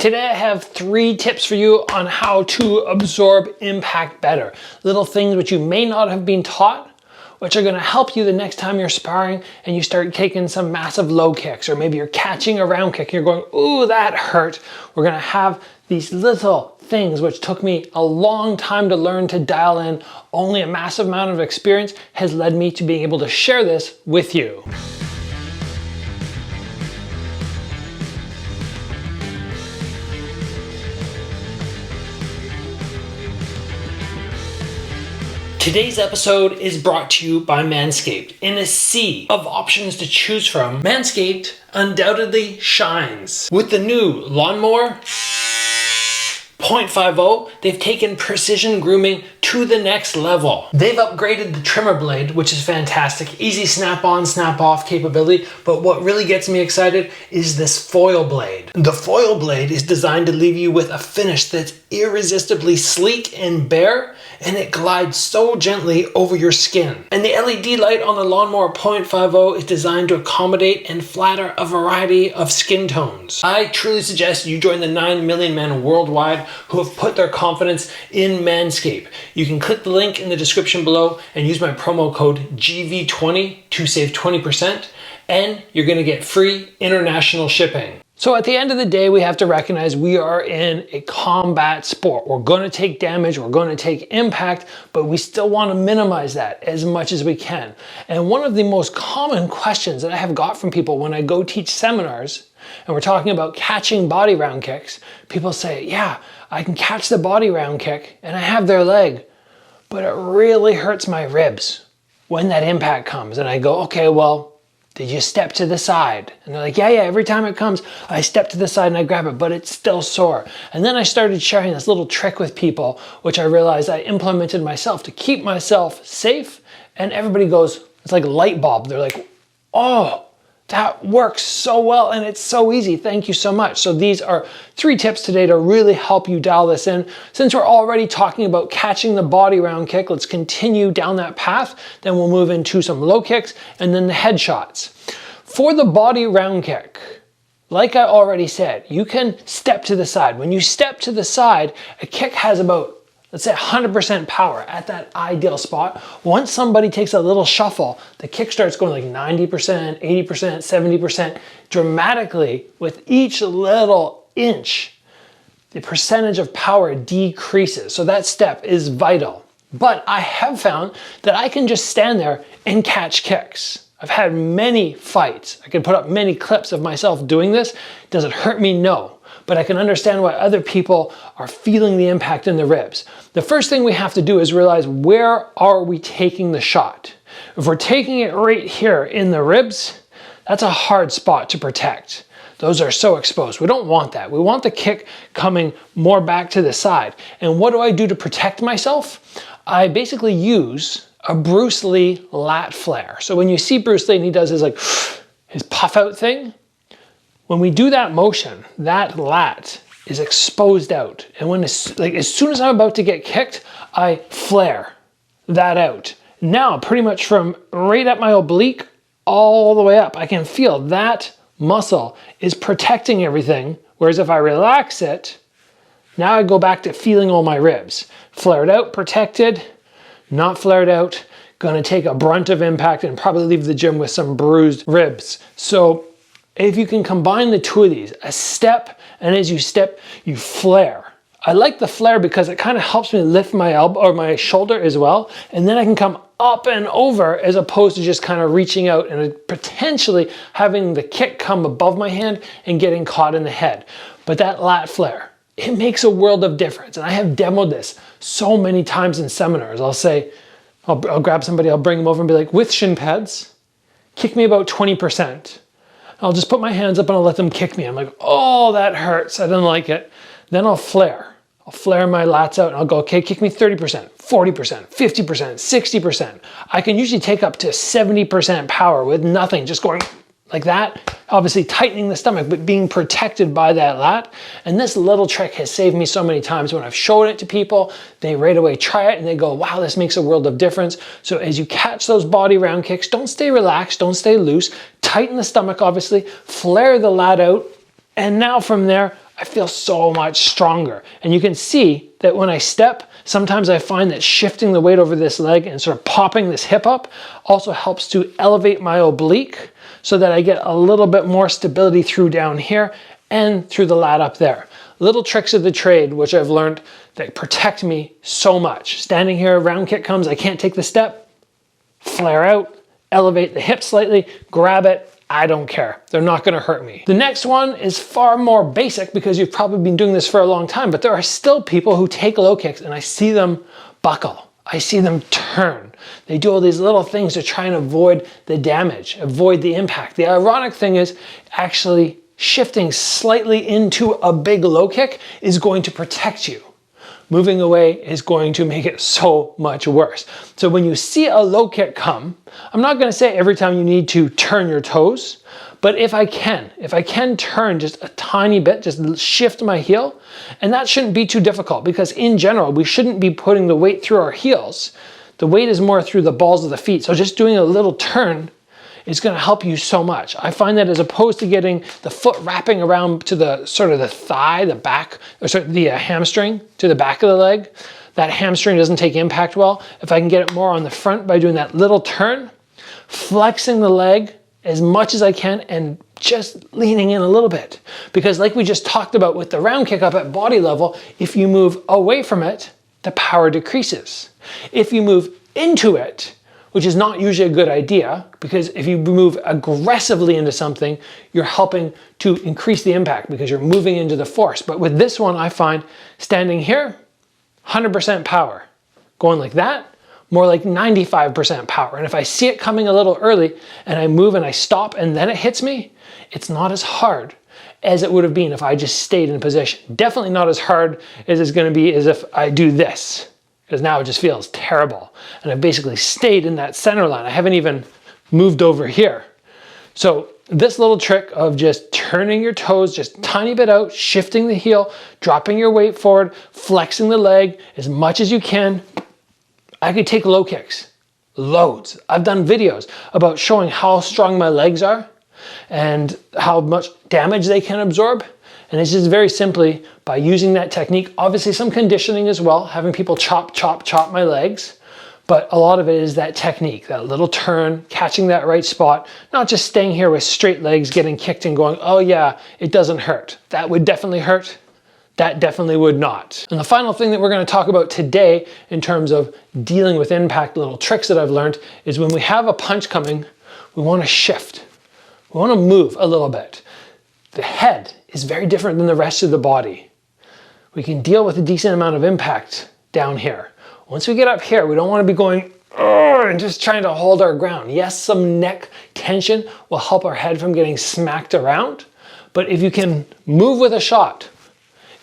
Today I have 3 tips for you on how to absorb impact better. Little things which you may not have been taught, which are going to help you the next time you're sparring and you start taking some massive low kicks, or maybe you're catching a round kick and you're going, ooh, that hurt. We're going to have these little things which took me a long time to learn to dial in. Only a massive amount of experience has led me to being able to share this with you. Today's episode is brought to you by Manscaped. In a sea of options to choose from, Manscaped undoubtedly shines. With the new lawnmower 0.50, they've taken precision grooming to the next level. They've upgraded the trimmer blade, which is fantastic. Easy snap-on, snap-off capability. But what really gets me excited is this foil blade. The foil blade is designed to leave you with a finish that's irresistibly sleek and bare, and it glides so gently over your skin. And the LED light on the lawnmower 0.50 is designed to accommodate and flatter a variety of skin tones. I truly suggest you join the 9 million men worldwide who have put their confidence in Manscaped. You can click the link in the description below and use my promo code GV20 to save 20%, and you're gonna get free international shipping. So at the end of the day, we have to recognize we are in a combat sport. We're going to take damage, we're going to take impact, but we still want to minimize that as much as we can. And one of the most common questions that I have got from people when I go teach seminars, and we're talking about catching body round kicks, people say, yeah, I can catch the body round kick and I have their leg, but it really hurts my ribs when that impact comes. And I go, okay, well, did you step to the side? And they're like, yeah, every time it comes, I step to the side and I grab it, but it's still sore. And then I started sharing this little trick with people, which I realized I implemented myself to keep myself safe. And everybody goes, it's like a light bulb. They're like, oh, that works so well and it's so easy. Thank you so much. So these are 3 tips today to really help you dial this in. Since we're already talking about catching the body round kick, let's continue down that path. Then we'll move into some low kicks and then the headshots. For the body round kick, like I already said, you can step to the side. When you step to the side, a kick has about, let's say 100% power at that ideal spot. Once somebody takes a little shuffle, the kick starts going like 90%, 80%, 70%. Dramatically, with each little inch, the percentage of power decreases. So that step is vital. But I have found that I can just stand there and catch kicks. I've had many fights. I can put up many clips of myself doing this. Does it hurt me? No. But I can understand why other people are feeling the impact in the ribs. The first thing we have to do is realize, where are we taking the shot? If we're taking it right here in the ribs, that's a hard spot to protect. Those are so exposed. We don't want that. We want the kick coming more back to the side. And what do I do to protect myself? I basically use a Bruce Lee lat flare. So when you see Bruce Lee and he does his puff out thing, when we do that motion, that lat is exposed out. And when as soon as I'm about to get kicked, I flare that out. Now, pretty much from right at my oblique all the way up, I can feel that muscle is protecting everything. Whereas if I relax it, now I go back to feeling all my ribs. Flared out, protected, not flared out, gonna take a brunt of impact and probably leave the gym with some bruised ribs. So if you can combine the 2 of these, a step, and as you step, you flare. I like the flare because it kind of helps me lift my elbow or my shoulder as well. And then I can come up and over as opposed to just kind of reaching out and potentially having the kick come above my hand and getting caught in the head. But that lat flare, it makes a world of difference. And I have demoed this so many times in seminars. I'll say, I'll grab somebody, I'll bring them over and be like, with shin pads, kick me about 20%. I'll just put my hands up and I'll let them kick me. I'm like, oh, that hurts. I don't like it. Then I'll flare. I'll flare my lats out and I'll go, okay, kick me 30%, 40%, 50%, 60%. I can usually take up to 70% power with nothing, just going like that, obviously tightening the stomach, but being protected by that lat. And this little trick has saved me so many times. When I've shown it to people, they right away try it and they go, wow, this makes a world of difference. So as you catch those body round kicks, don't stay relaxed, don't stay loose, tighten the stomach, obviously, flare the lat out. And now from there, I feel so much stronger. And you can see that when I step, sometimes I find that shifting the weight over this leg and sort of popping this hip up also helps to elevate my oblique so that I get a little bit more stability through down here and through the lat up there. Little tricks of the trade, which I've learned that protect me so much. Standing here, round kick comes, I can't take the step, flare out, elevate the hip slightly, grab it, I don't care. They're not gonna hurt me. The next one is far more basic because you've probably been doing this for a long time, but there are still people who take low kicks and I see them buckle. I see them turn. They do all these little things to try and avoid the damage, avoid the impact. The ironic thing is actually shifting slightly into a big low kick is going to protect you. Moving away is going to make it so much worse. So when you see a low kick come, I'm not going to say every time you need to turn your toes, but if I can turn just a tiny bit, just shift my heel, and that shouldn't be too difficult because in general, we shouldn't be putting the weight through our heels. The weight is more through the balls of the feet. So just doing a little turn is going to help you so much. I find that as opposed to getting the foot wrapping around to the sort of the thigh, the back, or sorry, the hamstring to the back of the leg, that hamstring doesn't take impact well. If I can get it more on the front by doing that little turn, flexing the leg as much as I can and just leaning in a little bit. Because like we just talked about with the round kick up at body level, if you move away from it, the power decreases. If you move into it, which is not usually a good idea, because if you move aggressively into something, you're helping to increase the impact because you're moving into the force. But with this one, I find standing here, 100% power. Going like that, more like 95% power. And if I see it coming a little early and I move and I stop and then it hits me, it's not as hard as it would have been if I just stayed in position. Definitely not as hard as it's gonna be as if I do this, because now it just feels terrible. And I basically stayed in that center line. I haven't even moved over here. So this little trick of just turning your toes just a tiny bit out, shifting the heel, dropping your weight forward, flexing the leg as much as you can. I could take low kicks, loads. I've done videos about showing how strong my legs are and how much damage they can absorb. And it's just very simply by using that technique, obviously some conditioning as well, having people chop my legs. But a lot of it is that technique, that little turn, catching that right spot, not just staying here with straight legs, getting kicked and going, oh yeah, it doesn't hurt. That would definitely hurt. That definitely would not. And the final thing that we're going to talk about today in terms of dealing with impact, little tricks that I've learned, is when we have a punch coming, we want to shift. We want to move a little bit. The head is very different than the rest of the body. We can deal with a decent amount of impact down here. Once we get up here, we don't want to be going and just trying to hold our ground. Yes, some neck tension will help our head from getting smacked around, but if you can move with a shot,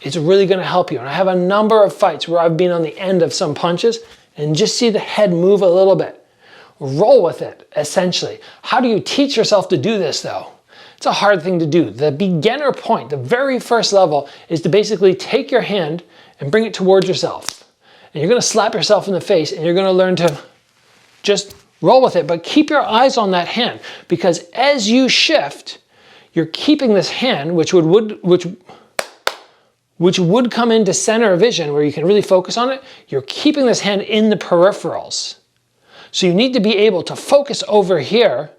it's really going to help you. And I have a number of fights where I've been on the end of some punches and just see the head move a little bit. Roll with it, essentially. How do you teach yourself to do this though? It's a hard thing to do. The beginner point, the very first level, is to basically take your hand and bring it towards yourself. And you're going to slap yourself in the face and you're going to learn to just roll with it, but keep your eyes on that hand, because as you shift, you're keeping this hand, which would come into center vision where you can really focus on it. You're keeping this hand in the peripherals. So you need to be able to focus over here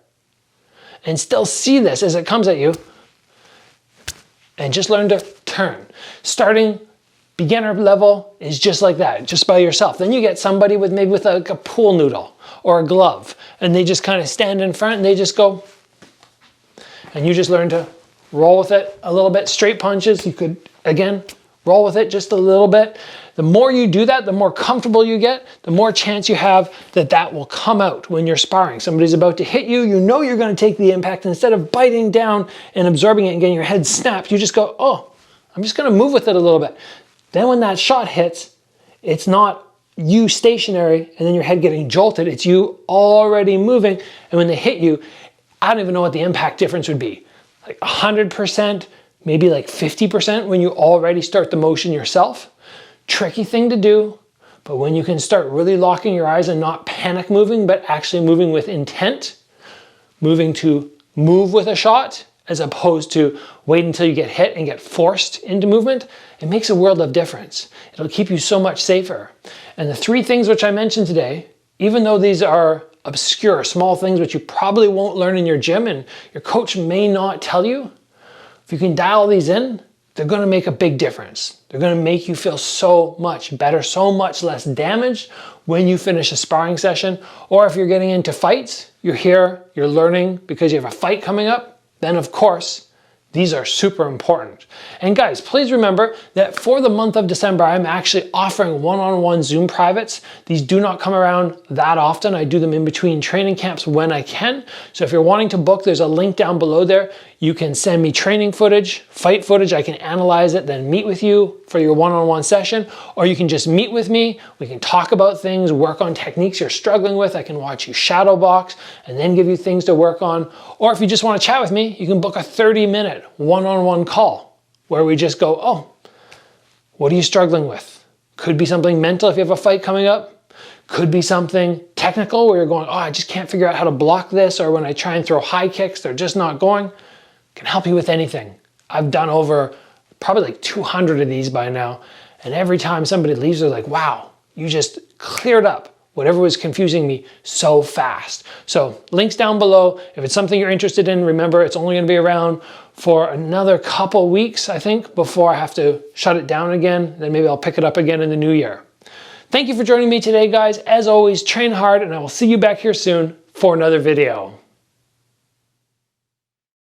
and still see this as it comes at you and just learn to turn. Starting beginner level is just like that, just by yourself. Then you get somebody with maybe with a pool noodle or a glove and they just kind of stand in front and they just go, and you just learn to roll with it a little bit. Straight punches, you could, again, roll with it just a little bit. The more you do that, the more comfortable you get, the more chance you have that that will come out when you're sparring. Somebody's about to hit you, you know you're going to take the impact. Instead of biting down and absorbing it and getting your head snapped, you just go, oh, I'm just going to move with it a little bit. Then when that shot hits, it's not you stationary and then your head getting jolted. It's you already moving. And when they hit you, I don't even know what the impact difference would be. Like 100%, maybe like 50% when you already start the motion yourself. Tricky thing to do, but when you can start really locking your eyes and not panic moving, but actually moving with intent, moving to move with a shot as opposed to wait until you get hit and get forced into movement, it makes a world of difference. It'll keep you so much safer. And the 3 things which I mentioned today, even though these are obscure, small things which you probably won't learn in your gym and your coach may not tell you, if you can dial these in, they're gonna make a big difference. They're gonna make you feel so much better, so much less damaged when you finish a sparring session. Or if you're getting into fights, you're here, you're learning because you have a fight coming up, then of course, these are super important. And guys, please remember that for the month of December, I'm actually offering one-on-one Zoom privates. These do not come around that often. I do them in between training camps when I can. So if you're wanting to book, there's a link down below there. You can send me training footage, fight footage. I can analyze it, then meet with you for your one-on-one session, or you can just meet with me. We can talk about things, work on techniques you're struggling with. I can watch you shadow box and then give you things to work on. Or if you just want to chat with me, you can book a 30-minute one-on-one call where we just go, oh, what are you struggling with? Could be something mental if you have a fight coming up. Could be something technical where you're going, oh, I just can't figure out how to block this, or when I try and throw high kicks, they're just not going. Can help you with anything. I've done over probably like 200 of these by now, and every time somebody leaves, they're like, wow, you just cleared up whatever was confusing me so fast. So links down below. If it's something you're interested in, remember it's only gonna be around for another couple weeks, I think, before I have to shut it down again. Then maybe I'll pick it up again in the new year. Thank you for joining me today, guys. As always, train hard, and I will see you back here soon for another video.